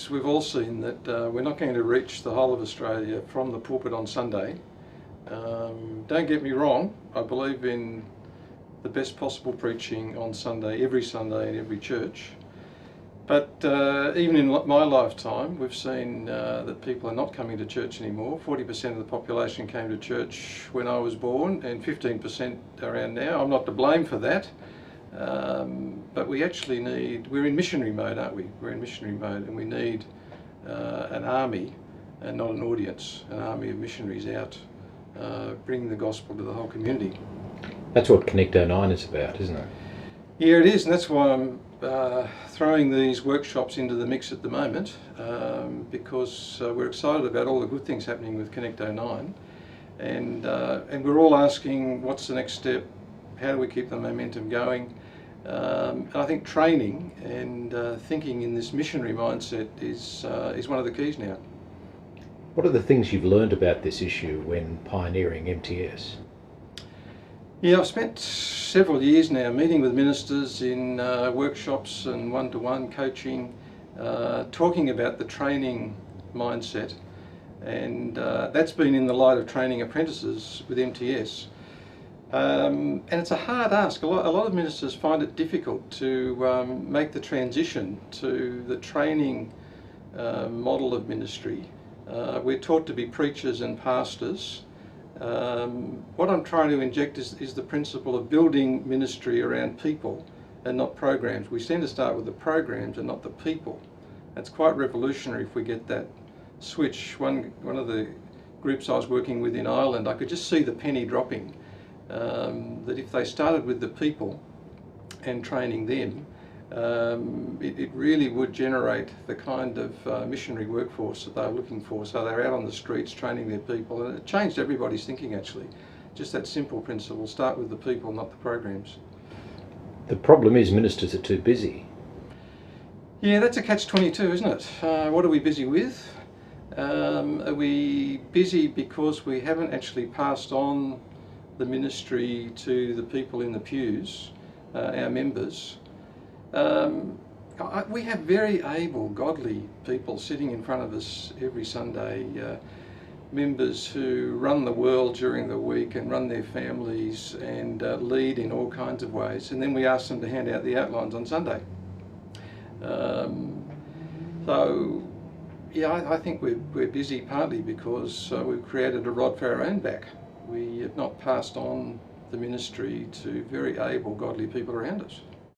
as we've all seen, that we're not going to reach the whole of Australia from the pulpit on Sunday. Don't get me wrong, I believe in the best possible preaching on Sunday, every Sunday in every church. But even in my lifetime, we've seen that people are not coming to church anymore. 40% of the population came to church when I was born, and 15% around now. I'm not to blame for that. But we actually we're in missionary mode, aren't we? We're in missionary mode, and we need an army and not an audience, an army of missionaries out bringing the gospel to the whole community. That's what Connect 09 is about, isn't it? Yeah, it is, and that's why I'm throwing these workshops into the mix at the moment, because we're excited about all the good things happening with Connect 09, and we're all asking, what's the next step? How do we keep the momentum going? And I think training and thinking in this missionary mindset is one of the keys now. What are the things you've learned about this issue when pioneering MTS? Yeah, I've spent several years now meeting with ministers in workshops and one-to-one coaching, talking about the training mindset, and that's been in the light of training apprentices with MTS. And it's a hard ask. A lot of ministers find it difficult to make the transition to the training model of ministry. We're taught to be preachers and pastors. What I'm trying to inject is the principle of building ministry around people and not programs. We tend to start with the programs and not the people. That's quite revolutionary if we get that switch. One of the groups I was working with in Ireland, I could just see the penny dropping. That if they started with the people and training them, it really would generate the kind of missionary workforce that they're looking for. So they're out on the streets training their people, and it changed everybody's thinking actually. Just that simple principle, start with the people, not the programs. The problem is ministers are too busy. Yeah, that's a catch-22, isn't it? What are we busy with? Are we busy because we haven't actually passed on the ministry to the people in the pews, our members? We have very able, godly people sitting in front of us every Sunday, members who run the world during the week and run their families and lead in all kinds of ways, and then we ask them to hand out the outlines on Sunday. So yeah, I think we're busy partly because we've created a rod for our own back. We have not passed on the ministry to very able, godly people around us.